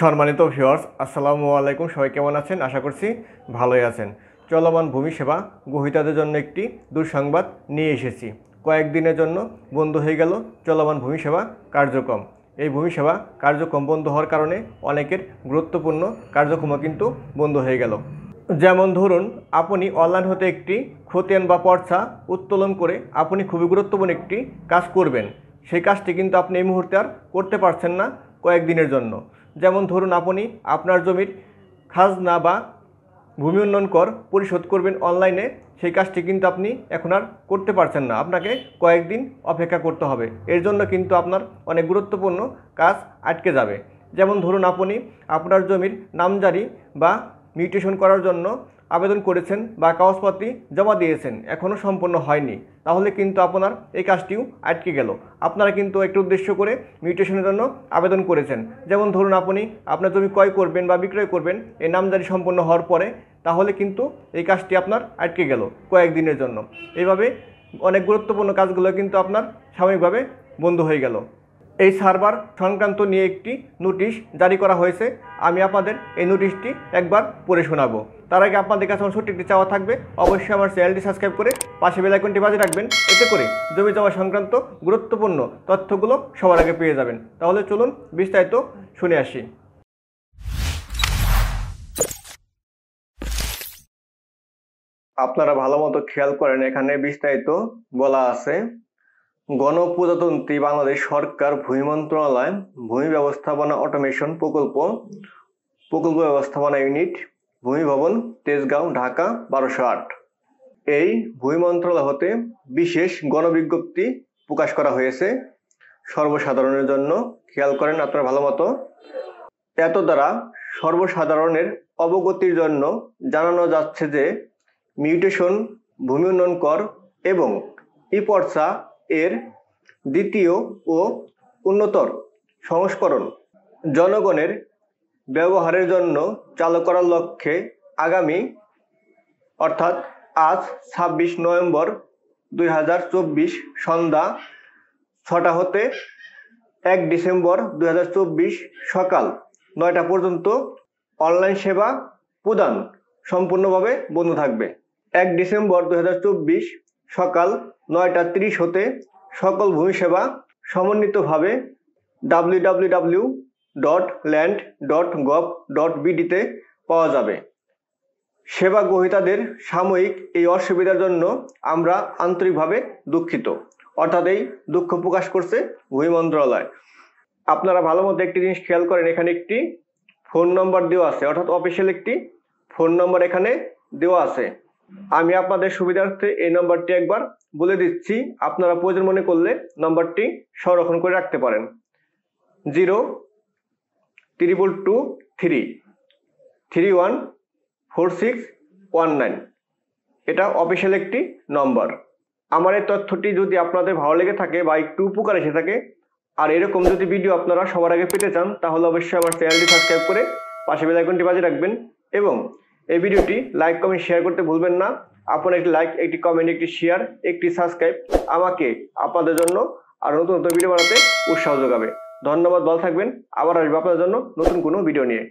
সম্মানিত ভিউয়ার্স, আসসালামু আলাইকুম। সবাই কেমন আছেন? আশা করছি ভালোই আছেন। চলমান ভূমি সেবা গ্রহীতাদের জন্য একটি দুঃসংবাদ নিয়ে এসেছি। কয়েকদিনের জন্য বন্ধ হয়ে গেল চলমান ভূমি সেবা কার্যক্রম। এই ভূমি সেবা কার্যক্রম বন্ধ হওয়ার কারণে অনেকের গুরুত্বপূর্ণ কার্যক্রমও কিন্তু বন্ধ হয়ে গেল। যেমন ধরুন, আপনি অনলাইন হতে একটি খতিয়ান বা পর্চা উত্তোলন করে আপনি খুবই গুরুত্বপূর্ণ একটি কাজ করবেন। সেই কাজটি কিন্তু আপনি এই মুহূর্তে আর করতে পারছেন না কয়েকদিনের জন্য। যেমন ধরুন, আপনি আপনার জমির খাজনা বা ভূমি উন্নয়ন কর পরিশোধ করবেন অনলাইনে, সেই কাজটি কিন্তু আপনি এখন আর করতে পারছেন না। আপনাকে কয়েকদিন অপেক্ষা করতে হবে। এর জন্য কিন্তু আপনার অনেক গুরুত্বপূর্ণ কাজ আটকে যাবে। যেমন ধরুন, আপনি আপনার জমির নামজারি বা মিউটেশন করার জন্য আবেদন করেছেন বা কাগজপত্র জমা দিয়েছেন, এখনও সম্পন্ন হয়নি, তাহলে কিন্তু আপনার এই কাজটিও আটকে গেল। আপনারা কিন্তু একটু উদ্দেশ্য করে মিউটেশনের জন্য আবেদন করেছেন। যেমন ধরুন, আপনি আপনার জমি ক্রয় করবেন বা বিক্রয় করবেন এই নামজারি সম্পন্ন হওয়ার পরে, তাহলে কিন্তু এই কাজটি আপনার আটকে গেল কয়েকদিনের জন্য। এইভাবে অনেক গুরুত্বপূর্ণ কাজগুলো কিন্তু আপনার সাময়িকভাবে বন্ধ হয়ে গেল। এই সার্ভার সংক্রান্ত নিয়ে একটি নোটিশ জারি করা হয়েছে। আমি আপনাদের এই নোটিশটি একবার পড়ে শোনাবো। তার আগে আপনাদের কাছে আমার ছোট্ট একটি চাওয়া থাকবে, অবশ্যই আমার চ্যানেলটি সাবস্ক্রাইব করে পাশে বেল আইকনটি বাজিয়ে রাখবেন। এতে করে জমি জমা সংক্রান্ত গুরুত্বপূর্ণ তথ্যগুলো সবার আগে পেয়ে যাবেন। তাহলে চলুন বিস্তারিত শুনে আসি। আপনারা ভালো মতো খেয়াল করেন, এখানে বিস্তারিত বলা আছে। গণপ্রজাতন্ত্রী বাংলাদেশ সরকার ভূমি মন্ত্রণালয় ভূমি ব্যবস্থাপনা অটোমেশন প্রকল্প ব্যবস্থাপনা ইউনিট, ভূমি ভবন, তেজগাঁও, ঢাকা 1208। এই ভূমি মন্ত্রণালয় হতে বিশেষ গণবিজ্ঞপ্তি প্রকাশ করা হয়েছে সর্বসাধারণের জন্য। খেয়াল করেন আপনারা ভালো মতো। এত দ্বারা সর্বসাধারণের অবগতির জন্য জানানো যাচ্ছে যে মিউটেশন, ভূমি উন্নয়ন কর এবং ই-পর্চা এর দ্বিতীয় ও উন্নতর সংস্করণ জনগণের ব্যবহারের জন্য চালু করার লক্ষ্যে আগামী অর্থাৎ আজ 26 নভেম্বর 2024 সন্ধ্যা 6টা হতে 1 ডিসেম্বর 2024 সকাল 9টা পর্যন্ত অনলাইন সেবা প্রদান সম্পূর্ণভাবে বন্ধ থাকবে। 1 ডিসেম্বর 2024 সকাল 9টা 30 হতে সকল ভূমি সেবা সমন্বিতভাবে www.land.gov.bd তে পাওয়া যাবে। সেবা গ্রহীতাদের সাময়িক এই অসুবিধার জন্য আমরা আন্তরিকভাবে দুঃখিত। অর্থাৎ এই দুঃখ প্রকাশ করছে ভূমি মন্ত্রণালয়। আপনারা ভালো মতো একটি জিনিস খেয়াল করেন, এখানে একটি ফোন নম্বর দেওয়া আছে, অর্থাৎ অফিসিয়াল একটি ফোন নম্বর এখানে দেওয়া আছে। আমি আপনাদের সুবিধার্থে এই নম্বরটি একবার বলে দিচ্ছি, আপনারা প্রয়োজন মনে করলে নম্বরটি সংরক্ষণ করে রাখতে পারেন। 02223314619। এটা অফিসিয়াল একটি নম্বর। আমার এই তথ্যটি যদি আপনাদের ভালো লেগে থাকে বা একটু উপকার এসে থাকে, আর এরকম যদি ভিডিও আপনারা সবার আগে পেতে চান, তাহলে অবশ্যই আমার চ্যানেলটি সাবস্ক্রাইব করে পাশে বেল আইকনটি বাজিয়ে রাখবেন এবং এই ভিডিওটি লাইক, কমেন্ট, শেয়ার করতে ভুলবেন না। আপনার একটি লাইক, একটি কমেন্ট, একটি শেয়ার, একটি সাবস্ক্রাইব আমাকে আপনাদের জন্য আর নতুন নতুন ভিডিও বানাতে উৎসাহ যোগাবে। ধন্যবাদ, ভালো থাকবেন। আবার আসবো আপনাদের জন্য নতুন কোনো ভিডিও নিয়ে।